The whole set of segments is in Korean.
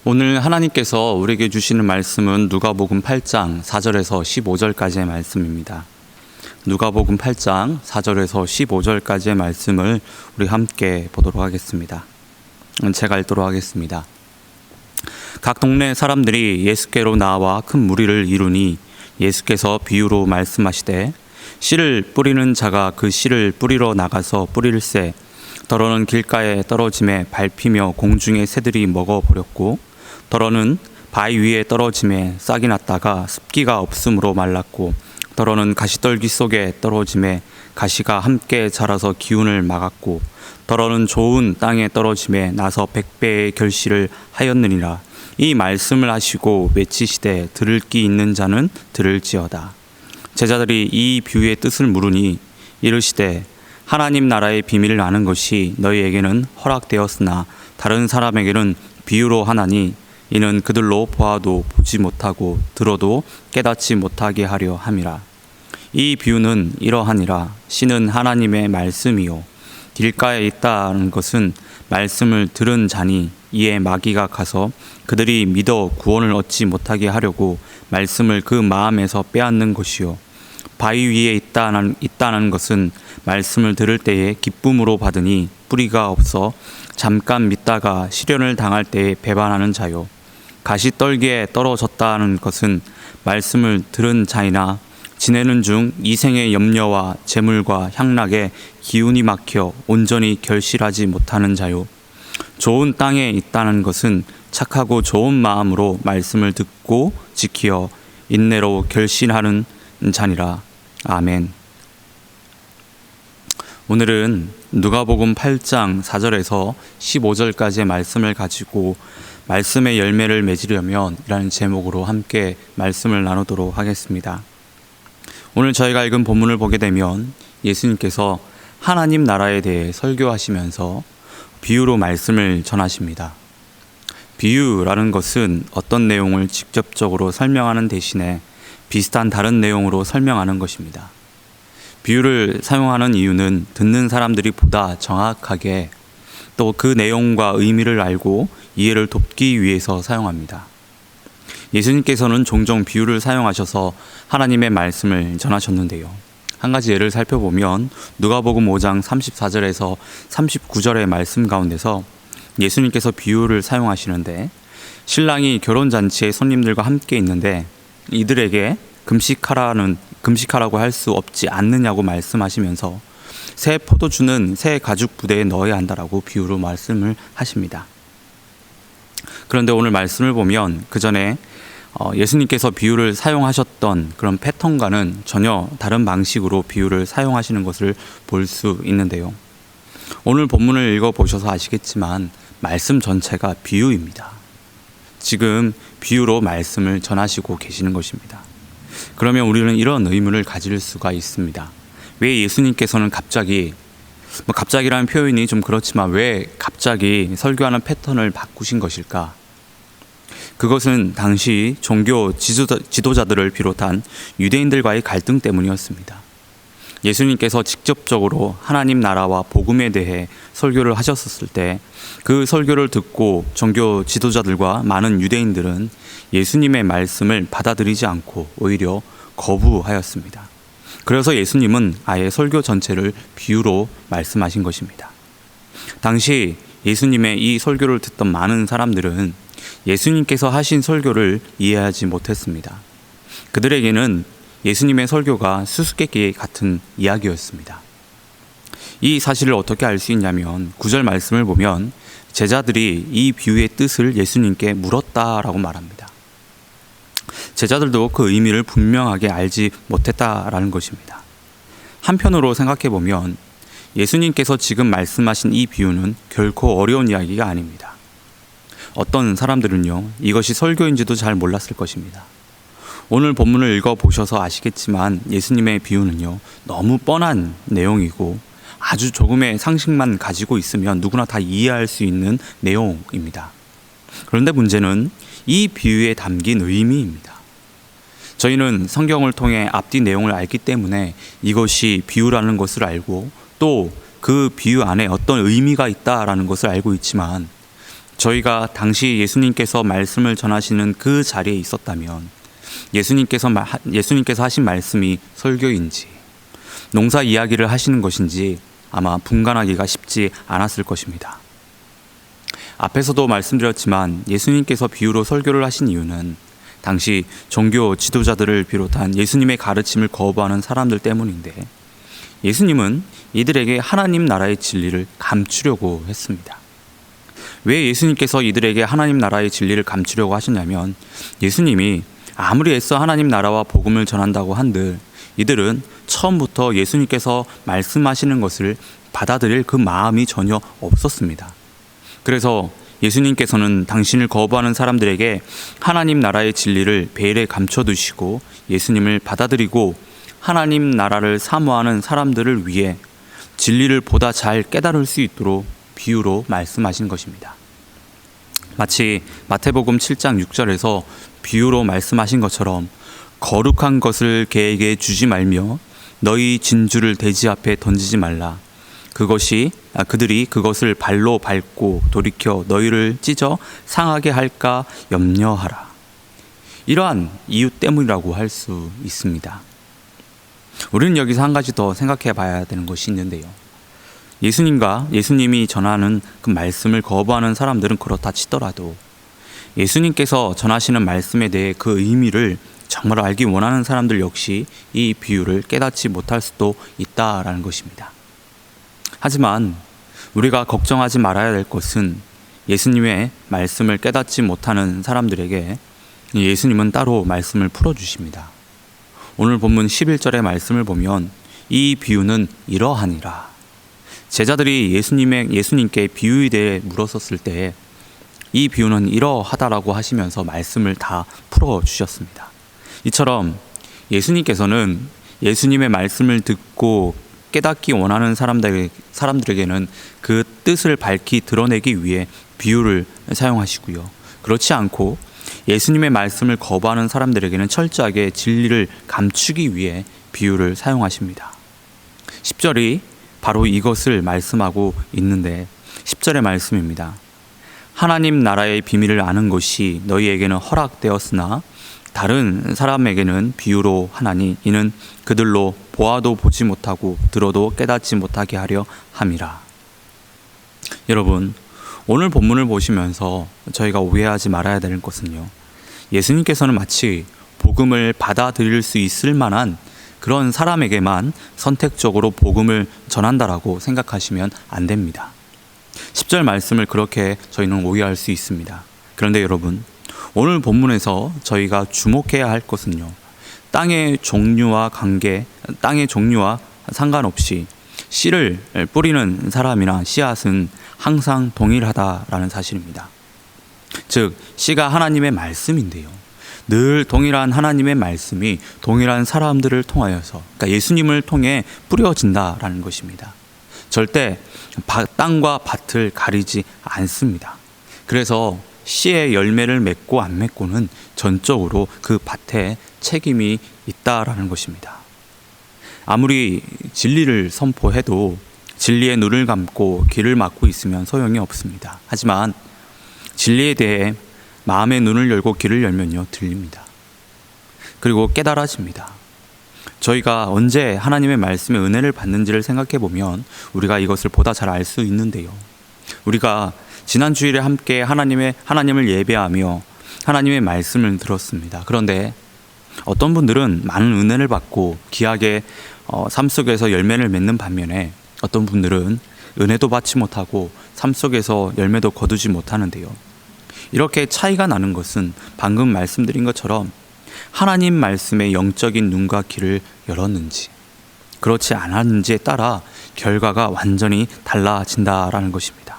오늘 하나님께서 우리에게 주시는 말씀은 누가복음 8장 4절에서 15절까지의 말씀입니다. 누가복음 8장 4절에서 15절까지의 말씀을 우리 함께 보도록 하겠습니다. 제가 읽도록 하겠습니다. 각 동네 사람들이 예수께로 나와 큰 무리를 이루니 예수께서 비유로 말씀하시되 씨를 뿌리는 자가 그 씨를 뿌리러 나가서 뿌릴새 더러는 길가에 떨어짐에 밟히며 공중의 새들이 먹어버렸고 더러는 바위 위에 떨어짐에 싹이 났다가 습기가 없으므로 말랐고 더러는 가시떨기 속에 떨어짐에 가시가 함께 자라서 기운을 막았고 더러는 좋은 땅에 떨어짐에 나서 100배의 결실을 하였느니라. 이 말씀을 하시고 외치시되 들을 귀 있는 자는 들을지어다. 제자들이 이 비유의 뜻을 물으니 이르시되 하나님 나라의 비밀을 아는 것이 너희에게는 허락되었으나 다른 사람에게는 비유로 하나니 이는 그들로 보아도 보지 못하고 들어도 깨닫지 못하게 하려 함이라. 이 비유는 이러하니라. 씨는 하나님의 말씀이요 길가에 있다는 것은 말씀을 들은 자니 이에 마귀가 가서 그들이 믿어 구원을 얻지 못하게 하려고 말씀을 그 마음에서 빼앗는 것이요 바위 위에 있다는 것은 말씀을 들을 때에 기쁨으로 받으니 뿌리가 없어 잠깐 믿다가 시련을 당할 때에 배반하는 자요 가시떨기에 떨어졌다는 것은 말씀을 들은 자이나 지내는 중 이생의 염려와 재물과 향락에 기운이 막혀 온전히 결실하지 못하는 자요 좋은 땅에 있다는 것은 착하고 좋은 마음으로 말씀을 듣고 지키어 인내로 결실하는 자니라. 아멘. 오늘은 누가복음 8장 4절에서 15절까지의 말씀을 가지고 말씀의 열매를 맺으려면 이라는 제목으로 함께 말씀을 나누도록 하겠습니다. 오늘 저희가 읽은 본문을 보게 되면 예수님께서 하나님 나라에 대해 설교하시면서 비유로 말씀을 전하십니다. 비유라는 것은 어떤 내용을 직접적으로 설명하는 대신에 비슷한 다른 내용으로 설명하는 것입니다. 비유를 사용하는 이유는 듣는 사람들이 보다 정확하게 또 그 내용과 의미를 알고 이해를 돕기 위해서 사용합니다. 예수님께서는 종종 비유를 사용하셔서 하나님의 말씀을 전하셨는데요. 한 가지 예를 살펴보면 누가복음 5장 34절에서 39절의 말씀 가운데서 예수님께서 비유를 사용하시는데 신랑이 결혼잔치에 손님들과 함께 있는데 이들에게 금식하라고 할 수 없지 않느냐고 말씀하시면서 새 포도주는 새 가죽 부대에 넣어야 한다라고 비유로 말씀을 하십니다. 그런데 오늘 말씀을 보면 그 전에 예수님께서 비유를 사용하셨던 그런 패턴과는 전혀 다른 방식으로 비유를 사용하시는 것을 볼 수 있는데요. 오늘 본문을 읽어보셔서 아시겠지만 말씀 전체가 비유입니다. 지금 비유로 말씀을 전하시고 계시는 것입니다. 그러면 우리는 이런 의문을 가질 수가 있습니다. 왜 예수님께서는 갑자기라는 표현이 좀 그렇지만 왜 갑자기 설교하는 패턴을 바꾸신 것일까? 그것은 당시 종교 지도자들을 비롯한 유대인들과의 갈등 때문이었습니다. 예수님께서 직접적으로 하나님 나라와 복음에 대해 설교를 하셨을 때 그 설교를 듣고 종교 지도자들과 많은 유대인들은 예수님의 말씀을 받아들이지 않고 오히려 거부하였습니다. 그래서 예수님은 아예 설교 전체를 비유로 말씀하신 것입니다. 당시 예수님의 이 설교를 듣던 많은 사람들은 예수님께서 하신 설교를 이해하지 못했습니다. 그들에게는 예수님의 설교가 수수께끼 같은 이야기였습니다. 이 사실을 어떻게 알 수 있냐면 9절 말씀을 보면 제자들이 이 비유의 뜻을 예수님께 물었다라고 말합니다. 제자들도 그 의미를 분명하게 알지 못했다라는 것입니다. 한편으로 생각해 보면 예수님께서 지금 말씀하신 이 비유는 결코 어려운 이야기가 아닙니다. 어떤 사람들은요, 이것이 설교인지도 잘 몰랐을 것입니다. 오늘 본문을 읽어보셔서 아시겠지만 예수님의 비유는요, 너무 뻔한 내용이고 아주 조금의 상식만 가지고 있으면 누구나 다 이해할 수 있는 내용입니다. 그런데 문제는 이 비유에 담긴 의미입니다. 저희는 성경을 통해 앞뒤 내용을 알기 때문에 이것이 비유라는 것을 알고 또 그 비유 안에 어떤 의미가 있다라는 것을 알고 있지만 저희가 당시 예수님께서 말씀을 전하시는 그 자리에 있었다면 예수님께서 하신 말씀이 설교인지 농사 이야기를 하시는 것인지 아마 분간하기가 쉽지 않았을 것입니다. 앞에서도 말씀드렸지만 예수님께서 비유로 설교를 하신 이유는 당시 종교 지도자들을 비롯한 예수님의 가르침을 거부하는 사람들 때문인데, 예수님은 이들에게 하나님 나라의 진리를 감추려고 했습니다. 왜 예수님께서 이들에게 하나님 나라의 진리를 감추려고 하셨냐면, 예수님이 아무리 애써 하나님 나라와 복음을 전한다고 한들 이들은 처음부터 예수님께서 말씀하시는 것을 받아들일 그 마음이 전혀 없었습니다. 그래서 예수님께서는 당신을 거부하는 사람들에게 하나님 나라의 진리를 베일에 감춰두시고 예수님을 받아들이고 하나님 나라를 사모하는 사람들을 위해 진리를 보다 잘 깨달을 수 있도록 비유로 말씀하신 것입니다. 마치 마태복음 7장 6절에서 비유로 말씀하신 것처럼 거룩한 것을 개에게 주지 말며 너희 진주를 돼지 앞에 던지지 말라. 그들이 그것을 발로 밟고 돌이켜 너희를 찢어 상하게 할까 염려하라. 이러한 이유 때문이라고 할 수 있습니다. 우리는 여기서 한 가지 더 생각해 봐야 되는 것이 있는데요. 예수님이 전하는 그 말씀을 거부하는 사람들은 그렇다 치더라도 예수님께서 전하시는 말씀에 대해 그 의미를 정말 알기 원하는 사람들 역시 이 비유를 깨닫지 못할 수도 있다라는 것입니다. 하지만 우리가 걱정하지 말아야 될 것은 예수님의 말씀을 깨닫지 못하는 사람들에게 예수님은 따로 말씀을 풀어주십니다. 오늘 본문 11절의 말씀을 보면 이 비유는 이러하니라. 제자들이 예수님께 비유에 대해 물었었을 때 이 비유는 이러하다라고 하시면서 말씀을 다 풀어주셨습니다. 이처럼 예수님께서는 예수님의 말씀을 듣고 깨닫기 원하는 사람들에게는 그 뜻을 밝히 드러내기 위해 비유를 사용하시고요. 그렇지 않고 예수님의 말씀을 거부하는 사람들에게는 철저하게 진리를 감추기 위해 비유를 사용하십니다. 10절이 바로 이것을 말씀하고 있는데 10절의 말씀입니다. 하나님 나라의 비밀을 아는 것이 너희에게는 허락되었으나 다른 사람에게는 비유로 하나니 이는 그들로 보아도 보지 못하고 들어도 깨닫지 못하게 하려 함이라. 여러분, 오늘 본문을 보시면서 저희가 오해하지 말아야 되는 것은요, 예수님께서는 마치 복음을 받아들일 수 있을 만한 그런 사람에게만 선택적으로 복음을 전한다라고 생각하시면 안 됩니다. 10절 말씀을 그렇게 저희는 오해할 수 있습니다. 그런데 여러분, 오늘 본문에서 저희가 주목해야 할 것은요, 땅의 종류와 상관없이 씨를 뿌리는 사람이나 씨앗은 항상 동일하다라는 사실입니다. 즉, 씨가 하나님의 말씀인데요, 늘 동일한 하나님의 말씀이 동일한 사람들을 통하여서, 그러니까 예수님을 통해 뿌려진다라는 것입니다. 절대 땅과 밭을 가리지 않습니다. 그래서 씨의 열매를 맺고 안 맺고는 전적으로 그 밭에 책임이 있다라는 것입니다. 아무리 진리를 선포해도 진리의 눈을 감고 귀를 막고 있으면 소용이 없습니다. 하지만 진리에 대해 마음의 눈을 열고 귀를 열면요, 들립니다. 그리고 깨달아집니다. 저희가 언제 하나님의 말씀의 은혜를 받는지를 생각해 보면 우리가 이것을 보다 잘 알 수 있는데요. 우리가 지난 주일에 함께 하나님을 예배하며 하나님의 말씀을 들었습니다. 그런데 어떤 분들은 많은 은혜를 받고 귀하게 삶 속에서 열매를 맺는 반면에 어떤 분들은 은혜도 받지 못하고 삶 속에서 열매도 거두지 못하는데요. 이렇게 차이가 나는 것은 방금 말씀드린 것처럼 하나님 말씀의 영적인 눈과 귀를 열었는지 그렇지 않았는지에 따라 결과가 완전히 달라진다라는 것입니다.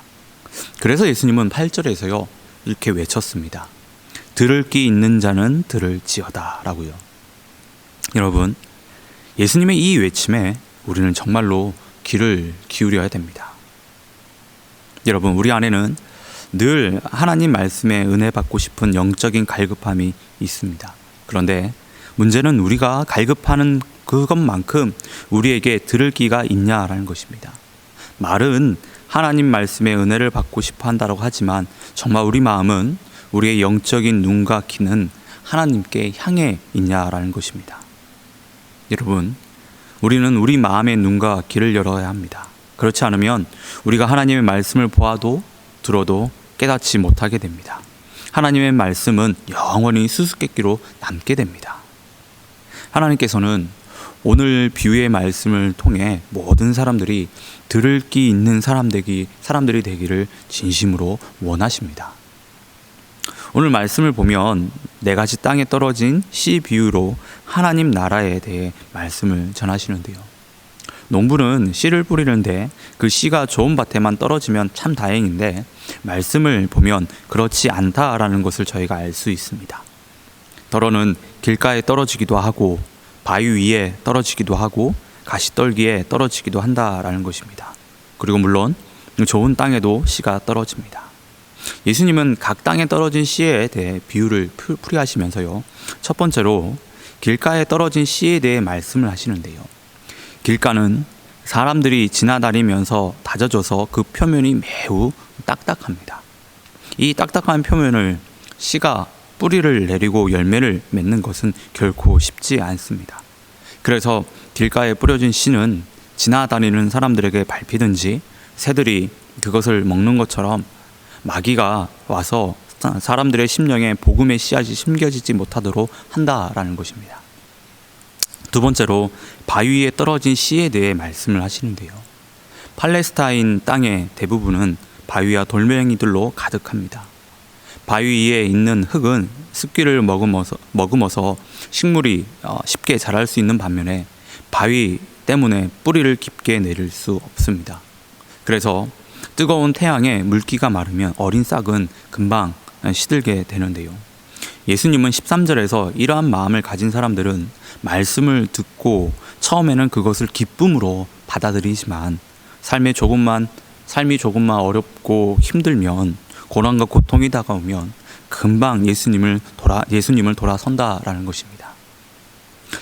그래서 예수님은 8절에서요 이렇게 외쳤습니다. 들을 귀 있는 자는 들을지어다 라고요. 여러분, 예수님의 이 외침에 우리는 정말로 귀를 기울여야 됩니다. 여러분, 우리 안에는 늘 하나님 말씀에 은혜 받고 싶은 영적인 갈급함이 있습니다. 그런데 문제는 우리가 갈급하는 그것만큼 우리에게 들을 귀가 있냐라는 것입니다. 말은 하나님 말씀의 은혜를 받고 싶어 한다고 하지만 정말 우리 마음은, 우리의 영적인 눈과 귀는 하나님께 향해 있냐라는 것입니다. 여러분, 우리는 우리 마음의 눈과 귀를 열어야 합니다. 그렇지 않으면 우리가 하나님의 말씀을 보아도 들어도 깨닫지 못하게 됩니다. 하나님의 말씀은 영원히 수수께끼로 남게 됩니다. 하나님께서는 오늘 비유의 말씀을 통해 모든 사람들이 들을 귀 있는 사람들이 되기를 진심으로 원하십니다. 오늘 말씀을 보면 4가지 땅에 떨어진 씨 비유로 하나님 나라에 대해 말씀을 전하시는데요. 농부는 씨를 뿌리는데 그 씨가 좋은 밭에만 떨어지면 참 다행인데, 말씀을 보면 그렇지 않다라는 것을 저희가 알 수 있습니다. 더러는 길가에 떨어지기도 하고, 바위 위에 떨어지기도 하고, 가시떨기에 떨어지기도 한다라는 것입니다. 그리고 물론 좋은 땅에도 씨가 떨어집니다. 예수님은 각 땅에 떨어진 씨에 대해 비유를 풀이하시면서요, 첫 번째로 길가에 떨어진 씨에 대해 말씀을 하시는데요. 길가는 사람들이 지나다니면서 다져져서 그 표면이 매우 딱딱합니다. 이 딱딱한 표면을 씨가 뿌리를 내리고 열매를 맺는 것은 결코 쉽지 않습니다. 그래서 길가에 뿌려진 씨는 지나다니는 사람들에게 밟히든지 새들이 그것을 먹는 것처럼 마귀가 와서 사람들의 심령에 복음의 씨앗이 심겨지지 못하도록 한다라는 것입니다. 두 번째로 바위 위에 떨어진 씨에 대해 말씀을 하시는데요. 팔레스타인 땅의 대부분은 바위와 돌멩이들로 가득합니다. 바위 위에 있는 흙은 습기를 머금어서 식물이 쉽게 자랄 수 있는 반면에 바위 때문에 뿌리를 깊게 내릴 수 없습니다. 그래서 뜨거운 태양에 물기가 마르면 어린 싹은 금방 시들게 되는데요. 예수님은 13절에서 이러한 마음을 가진 사람들은 말씀을 듣고 처음에는 그것을 기쁨으로 받아들이지만 삶이 조금만 어렵고 힘들면, 고난과 고통이 다가오면 금방 예수님을 돌아선다라는 것입니다.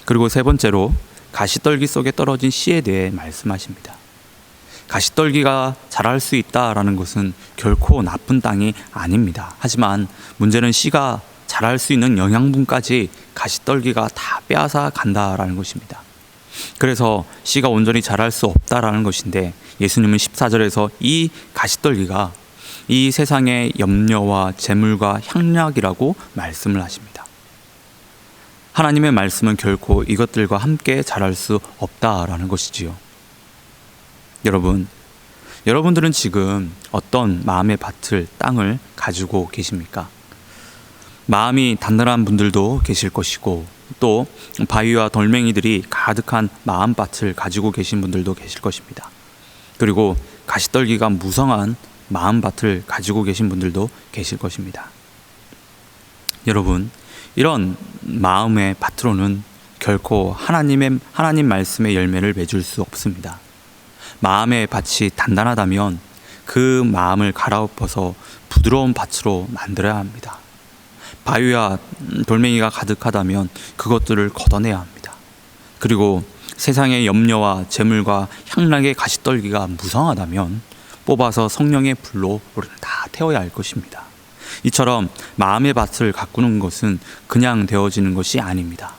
그리고 세 번째로 가시떨기 속에 떨어진 씨에 대해 말씀하십니다. 가시떨기가 자랄 수 있다라는 것은 결코 나쁜 땅이 아닙니다. 하지만 문제는 씨가 자랄 수 있는 영양분까지 가시떨기가 다 빼앗아 간다라는 것입니다. 그래서 씨가 온전히 자랄 수 없다라는 것인데, 예수님은 14절에서 이 가시떨기가 이 세상의 염려와 재물과 향락이라고 말씀을 하십니다. 하나님의 말씀은 결코 이것들과 함께 자랄 수 없다라는 것이지요. 여러분들은 지금 어떤 마음의 밭을, 땅을 가지고 계십니까? 마음이 단단한 분들도 계실 것이고, 또 바위와 돌멩이들이 가득한 마음밭을 가지고 계신 분들도 계실 것입니다. 그리고 가시떨기가 무성한 마음밭을 가지고 계신 분들도 계실 것입니다. 여러분, 이런 마음의 밭으로는 결코 하나님 말씀의 열매를 맺을 수 없습니다. 마음의 밭이 단단하다면 그 마음을 갈아엎어서 부드러운 밭으로 만들어야 합니다. 바위와 돌멩이가 가득하다면 그것들을 걷어내야 합니다. 그리고 세상의 염려와 재물과 향락의 가시떨기가 무성하다면 뽑아서 성령의 불로 우리는 다 태워야 할 것입니다. 이처럼 마음의 밭을 가꾸는 것은 그냥 되어지는 것이 아닙니다.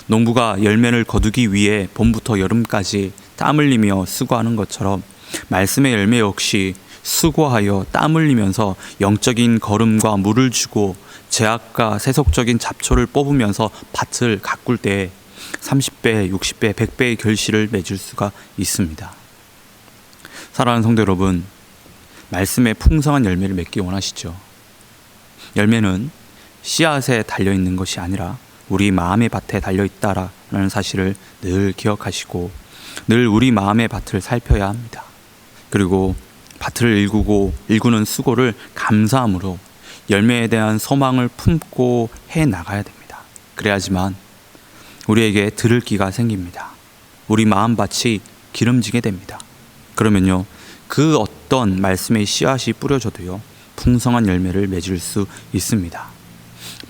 농부가 열매를 거두기 위해 봄부터 여름까지 땀 흘리며 수고하는 것처럼 말씀의 열매 역시 수고하여 땀 흘리면서 영적인 거름과 물을 주고 제약과 세속적인 잡초를 뽑으면서 밭을 가꿀 때 30배, 60배, 100배의 결실을 맺을 수가 있습니다. 사랑하는 성도 여러분, 말씀의 풍성한 열매를 맺기 원하시죠? 열매는 씨앗에 달려있는 것이 아니라 우리 마음의 밭에 달려있다라는 사실을 늘 기억하시고 늘 우리 마음의 밭을 살펴야 합니다. 그리고 밭을 일구는 수고를 감사함으로 열매에 대한 소망을 품고 해나가야 됩니다. 그래야지만 우리에게 들을 기가 생깁니다. 우리 마음밭이 기름지게 됩니다. 그러면요, 그 어떤 말씀의 씨앗이 뿌려져도요, 풍성한 열매를 맺을 수 있습니다.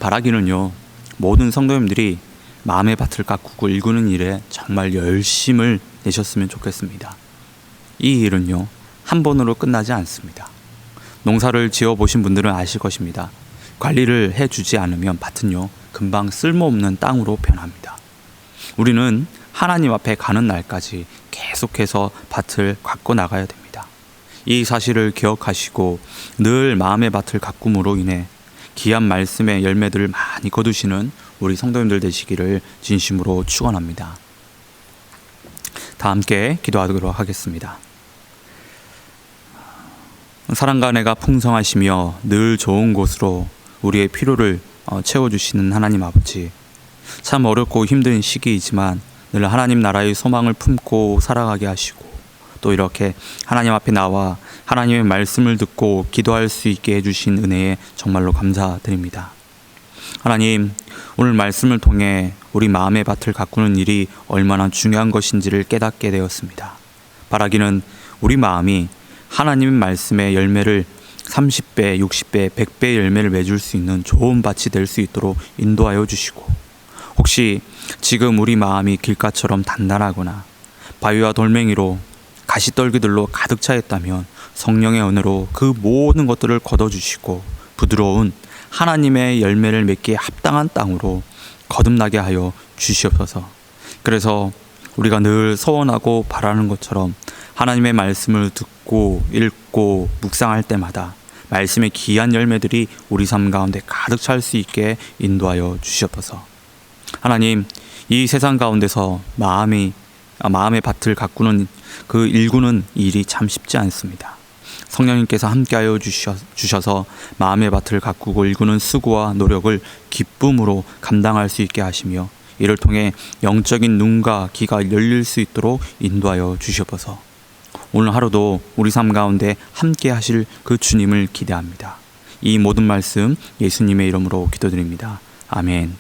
바라기는요, 모든 성도님들이 마음의 밭을 가꾸고 일구는 일에 정말 열심을 내셨으면 좋겠습니다. 이 일은요, 한 번으로 끝나지 않습니다. 농사를 지어보신 분들은 아실 것입니다. 관리를 해주지 않으면 밭은요, 금방 쓸모없는 땅으로 변합니다. 우리는 하나님 앞에 가는 날까지 계속해서 밭을 가꿔 나가야 됩니다. 이 사실을 기억하시고 늘 마음의 밭을 가꿈으로 인해 귀한 말씀의 열매들을 많이 거두시는 우리 성도님들 되시기를 진심으로 축원합니다. 다 함께 기도하도록 하겠습니다. 사랑과 은혜가 풍성하시며 늘 좋은 곳으로 우리의 필요를 채워주시는 하나님 아버지, 참 어렵고 힘든 시기이지만 늘 하나님 나라의 소망을 품고 살아가게 하시고 또 이렇게 하나님 앞에 나와 하나님의 말씀을 듣고 기도할 수 있게 해주신 은혜에 정말로 감사드립니다. 하나님, 오늘 말씀을 통해 우리 마음의 밭을 가꾸는 일이 얼마나 중요한 것인지를 깨닫게 되었습니다. 바라기는 우리 마음이 하나님의 말씀의 열매를 30배, 60배, 100배의 열매를 맺을 수 있는 좋은 밭이 될 수 있도록 인도하여 주시고, 혹시 지금 우리 마음이 길가처럼 단단하거나 바위와 돌멩이로 가시떨기들로 가득 차 있다면 성령의 은혜로 그 모든 것들을 걷어주시고 부드러운 하나님의 열매를 맺기에 합당한 땅으로 거듭나게 하여 주시옵소서. 그래서 우리가 늘 소원하고 바라는 것처럼 하나님의 말씀을 듣고 읽고 묵상할 때마다 말씀의 귀한 열매들이 우리 삶 가운데 가득 찰 수 있게 인도하여 주시옵소서. 하나님, 이 세상 가운데서 마음의 밭을 가꾸는 그 일구는 일이 참 쉽지 않습니다. 성령님께서 함께하여 주셔서 마음의 밭을 가꾸고 일구는 수고와 노력을 기쁨으로 감당할 수 있게 하시며 이를 통해 영적인 눈과 귀가 열릴 수 있도록 인도하여 주시옵소서. 오늘 하루도 우리 삶 가운데 함께 하실 그 주님을 기대합니다. 이 모든 말씀 예수님의 이름으로 기도드립니다. 아멘.